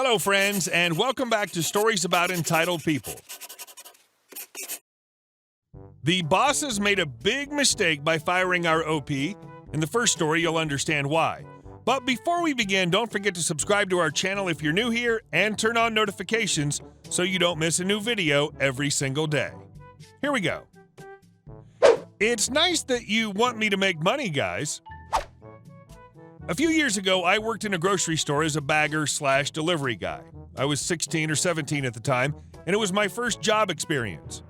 Hello, friends, and welcome back to Stories About Entitled People. The bosses made a big mistake by firing our OP. In the first story, you'll understand why. But before we begin, don't forget to subscribe to our channel if you're new here and turn on notifications so you don't miss a new video every single day. Here we go. It's nice that you want me to make money, guys. A few years ago, I worked in a grocery store as a bagger/delivery guy. I was 16 or 17 at the time, and it was my first job experience.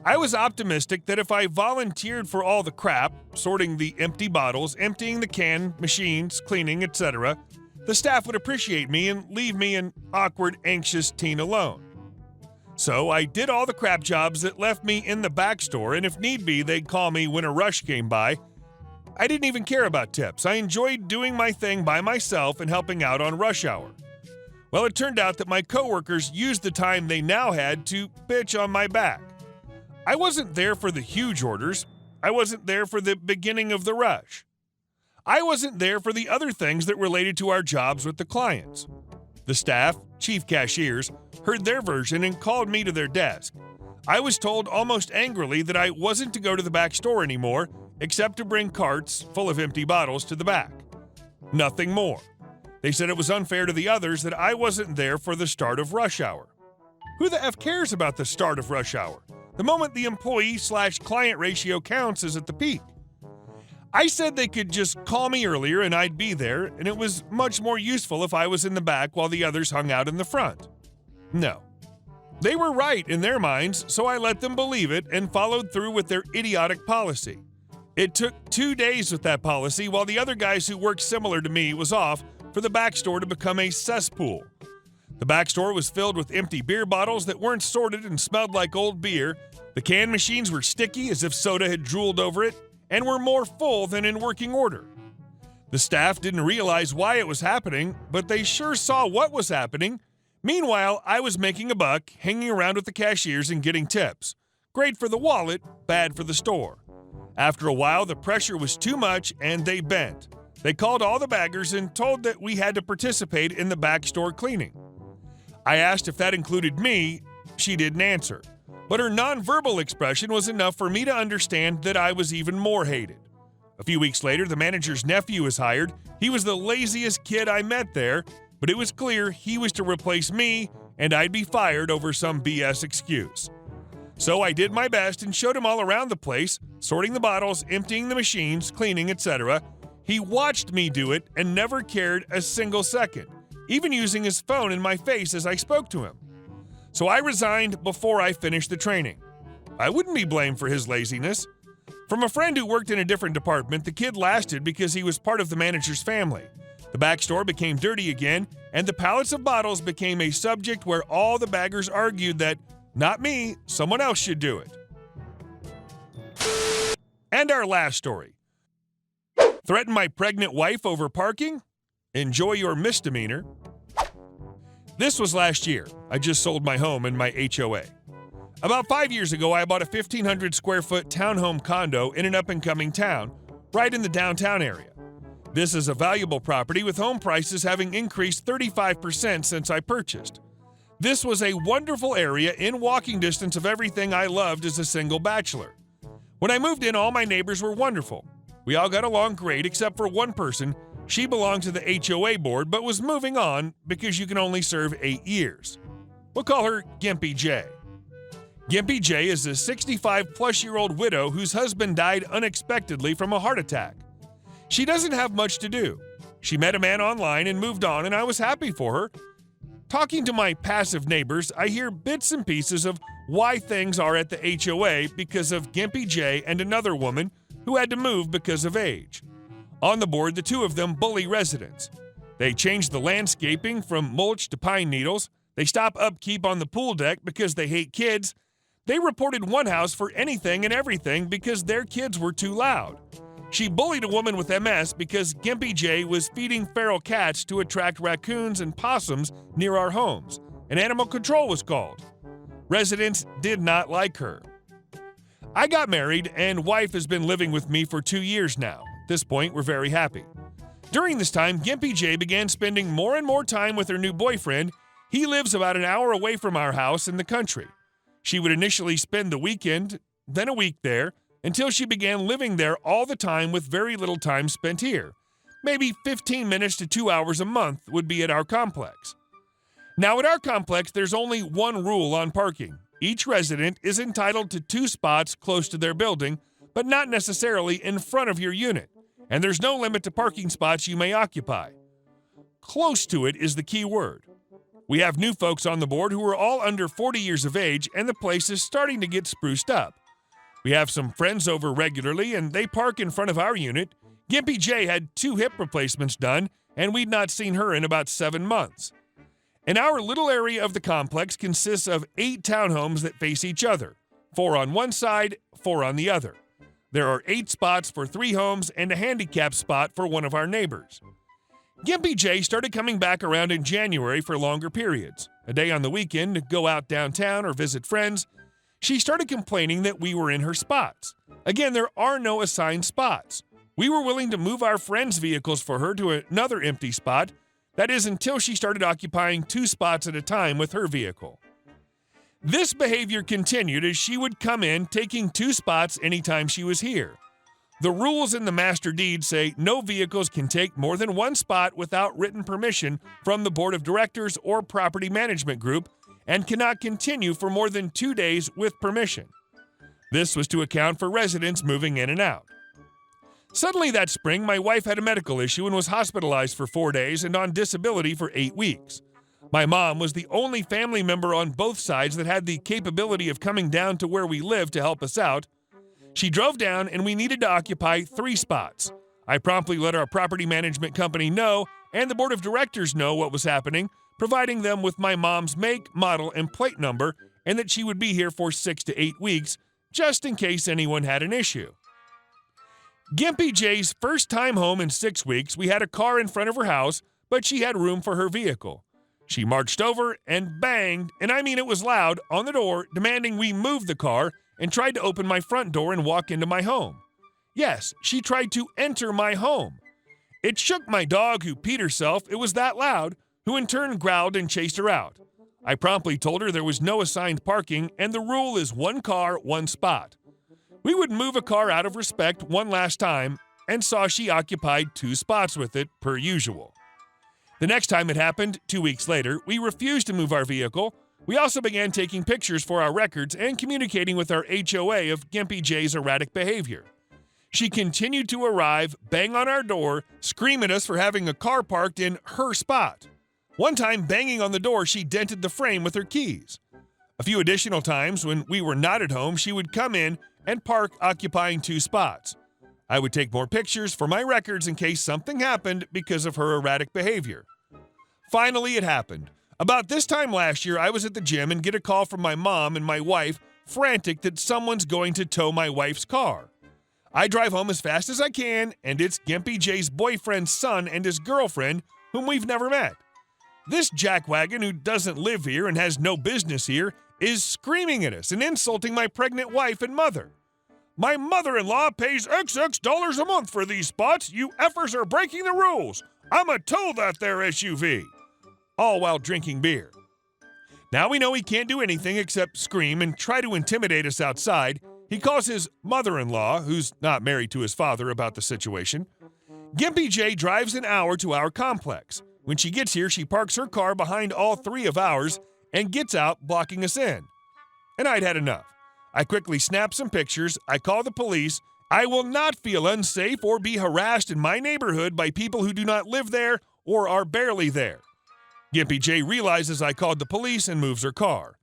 I was optimistic that if I volunteered for all the crap, sorting the empty bottles, emptying the can, machines, cleaning, etc., the staff would appreciate me and leave me an awkward, anxious teen alone. So I did all the crap jobs that left me in the back store, and if need be, they'd call me when a rush came by. I didn't even care about tips. I enjoyed doing my thing by myself and helping out on rush hour. Well, it turned out that my coworkers used the time they now had to bitch on my back. I wasn't there for the huge orders. I wasn't there for the beginning of the rush. I wasn't there for the other things that related to our jobs with the clients. The staff, chief cashiers, heard their version and called me to their desk. I was told almost angrily that I wasn't to go to the back store anymore, except to bring carts full of empty bottles to the back. Nothing more. They said it was unfair to the others that I wasn't there for the start of rush hour. Who the F cares about the start of rush hour? The moment the employee/client ratio counts is at the peak. I said they could just call me earlier and I'd be there, and it was much more useful if I was in the back while the others hung out in the front. No. They were right in their minds, so I let them believe it and followed through with their idiotic policy. It took 2 days with that policy while the other guys who worked similar to me was off for the back store to become a cesspool. The back store was filled with empty beer bottles that weren't sorted and smelled like old beer. The can machines were sticky as if soda had drooled over it and were more full than in working order. The staff didn't realize why it was happening, but they sure saw what was happening. Meanwhile, I was making a buck, hanging around with the cashiers and getting tips. Great for the wallet, bad for the store. After a while, the pressure was too much and they bent. They called all the baggers and told that we had to participate in the back store cleaning. I asked if that included me. She didn't answer. But her nonverbal expression was enough for me to understand that I was even more hated. A few weeks later, the manager's nephew was hired. He was the laziest kid I met there, but it was clear he was to replace me and I'd be fired over some BS excuse. So I did my best and showed him all around the place, sorting the bottles, emptying the machines, cleaning, etc. He watched me do it and never cared a single second, even using his phone in my face as I spoke to him. So I resigned before I finished the training. I wouldn't be blamed for his laziness. From a friend who worked in a different department, the kid lasted because he was part of the manager's family. The back store became dirty again, and the pallets of bottles became a subject where all the baggers argued that, not me, someone else should do it. And our last story. Threaten my pregnant wife over parking? Enjoy your misdemeanor. This was last year. I just sold my home in my HOA. About 5 years ago, I bought a 1,500 square foot townhome condo in an up-and-coming town, right in the downtown area. This is a valuable property with home prices having increased 35% since I purchased. This was a wonderful area in walking distance of everything I loved as a single bachelor. When I moved in, all my neighbors were wonderful. We all got along great except for one person. She belonged to the HOA board but was moving on because you can only serve 8 years. We'll call her Gimpy J. Gimpy J is a 65-plus-year-old widow whose husband died unexpectedly from a heart attack. She doesn't have much to do. She met a man online and moved on, and I was happy for her. Talking to my passive neighbors, I hear bits and pieces of why things are at the HOA because of Gimpy J and another woman who had to move because of age. On the board, the two of them bully residents. They changed the landscaping from mulch to pine needles. They stop upkeep on the pool deck because they hate kids. They reported one house for anything and everything because their kids were too loud. She bullied a woman with MS because Gimpy J was feeding feral cats to attract raccoons and possums near our homes, and animal control was called. Residents did not like her. I got married, and wife has been living with me for 2 years now. At this point, we're very happy. During this time, Gimpy J began spending more and more time with her new boyfriend. He lives about an hour away from our house in the country. She would initially spend the weekend, then a week there, until she began living there all the time with very little time spent here. Maybe 15 minutes to 2 hours a month would be at our complex. Now, at our complex, there's only one rule on parking. Each resident is entitled to 2 spots close to their building, but not necessarily in front of your unit, and there's no limit to parking spots you may occupy. Close to it is the key word. We have new folks on the board who are all under 40 years of age, and the place is starting to get spruced up. We have some friends over regularly, and they park in front of our unit. Gimpy J had 2 hip replacements done, and we'd not seen her in about 7 months. And our little area of the complex consists of 8 townhomes that face each other, 4 on one side, 4 on the other. There are 8 spots for 3 homes and a handicap spot for one of our neighbors. Gimpy J started coming back around in January for longer periods, a day on the weekend to go out downtown or visit friends. She started complaining that we were in her spots. Again, there are no assigned spots. We were willing to move our friends' vehicles for her to another empty spot. That is until she started occupying 2 spots at a time with her vehicle. This behavior continued as she would come in taking 2 spots anytime she was here. The rules in the master deed say no vehicles can take more than 1 spot without written permission from the board of directors or property management group and cannot continue for more than 2 days with permission. This was to account for residents moving in and out. Suddenly that spring, my wife had a medical issue and was hospitalized for 4 days and on disability for 8 weeks. My mom was the only family member on both sides that had the capability of coming down to where we live to help us out. She drove down and we needed to occupy 3 spots. I promptly let our property management company know and the board of directors know what was happening, providing them with my mom's make, model, and plate number, and that she would be here for 6 to 8 weeks, just in case anyone had an issue. Gimpy J's first time home in 6 weeks, we had a car in front of her house, but she had room for her vehicle. She marched over and banged, and I mean it was loud, on the door, demanding we move the car, and tried to open my front door and walk into my home. Yes, she tried to enter my home. It shook my dog, who peed herself, it was that loud, who in turn growled and chased her out. I promptly told her there was no assigned parking, and the rule is 1 car, 1 spot. We would move a car out of respect one last time and saw she occupied 2 spots with it, per usual. The next time it happened, 2 weeks later, we refused to move our vehicle. We also began taking pictures for our records and communicating with our HOA of Gimpy J's erratic behavior. She continued to arrive, bang on our door, scream at us for having a car parked in her spot. One time, banging on the door, she dented the frame with her keys. A few additional times, when we were not at home, she would come in and park occupying 2 spots. I would take more pictures for my records in case something happened because of her erratic behavior. Finally, it happened. About this time last year, I was at the gym and get a call from my mom and my wife, frantic that someone's going to tow my wife's car. I drive home as fast as I can, and it's Gimpy J's boyfriend's son and his girlfriend, whom we've never met. This jackwagon, who doesn't live here and has no business here, is screaming at us and insulting my pregnant wife and mother. My mother-in-law pays XX dollars a month for these spots. You effers are breaking the rules. I'ma tow that there SUV. All while drinking beer. Now we know he can't do anything except scream and try to intimidate us outside. He calls his mother-in-law, who's not married to his father, about the situation. Gimpy J drives an hour to our complex. When she gets here, she parks her car behind all 3 of ours and gets out, blocking us in. And I'd had enough. I quickly snap some pictures, I call the police. I will not feel unsafe or be harassed in my neighborhood by people who do not live there or are barely there. Gimpy J realizes I called the police and moves her car.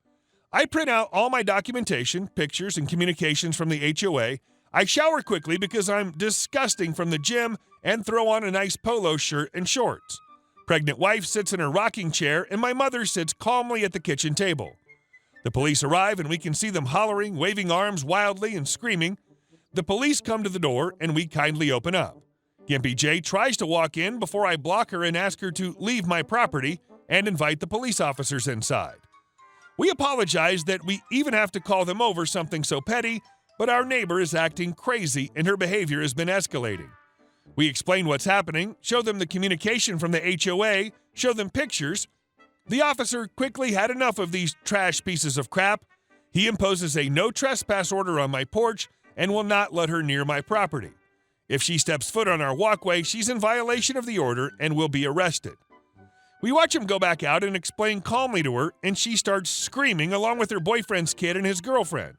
I print out all my documentation, pictures, and communications from the HOA. I shower quickly because I'm disgusting from the gym and throw on a nice polo shirt and shorts. Pregnant wife sits in her rocking chair and my mother sits calmly at the kitchen table. The police arrive and we can see them hollering, waving arms wildly and screaming. The police come to the door and we kindly open up. Gimpy J tries to walk in before I block her and ask her to leave my property and invite the police officers inside. We apologize that we even have to call them over something so petty, but our neighbor is acting crazy and her behavior has been escalating. We explain what's happening, show them the communication from the HOA, show them pictures. The officer quickly had enough of these trash pieces of crap. He imposes a no trespass order on my porch and will not let her near my property. If she steps foot on our walkway, she's in violation of the order and will be arrested. We watch him go back out and explain calmly to her, and she starts screaming along with her boyfriend's kid and his girlfriend.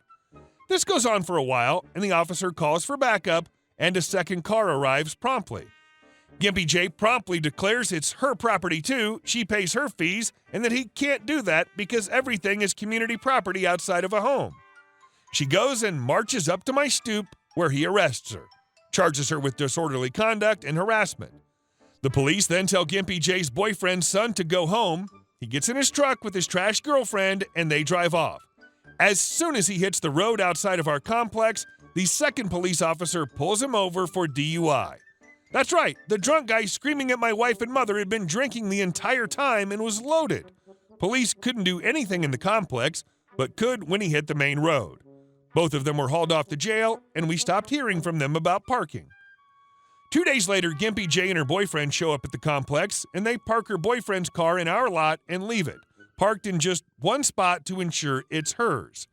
This goes on for a while, and the officer calls for backup, and a second car arrives promptly. Gimpy J promptly declares it's her property too, she pays her fees, and that he can't do that because everything is community property outside of a home. She goes and marches up to my stoop, where he arrests her, charges her with disorderly conduct and harassment. The police then tell Gimpy J's boyfriend's son to go home. He gets in his truck with his trash girlfriend, and they drive off. As soon as he hits the road outside of our complex, the second police officer pulls him over for DUI. That's right, the drunk guy screaming at my wife and mother had been drinking the entire time and was loaded. Police couldn't do anything in the complex, but could when he hit the main road. Both of them were hauled off to jail, and we stopped hearing from them about parking. 2 days later, Gimpy J and her boyfriend show up at the complex, and they park her boyfriend's car in our lot and leave it, parked in just one spot to ensure it's hers.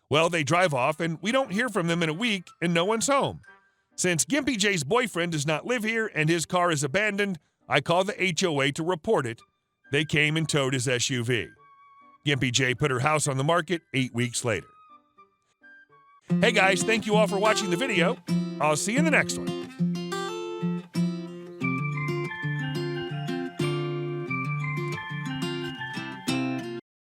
Well, they drive off, and we don't hear from them in a week, and no one's home. Since Gimpy J's boyfriend does not live here and his car is abandoned, I call the HOA to report it. They came and towed his SUV. Gimpy J put her house on the market 8 weeks later. Hey guys, thank you all for watching the video. I'll see you in the next one.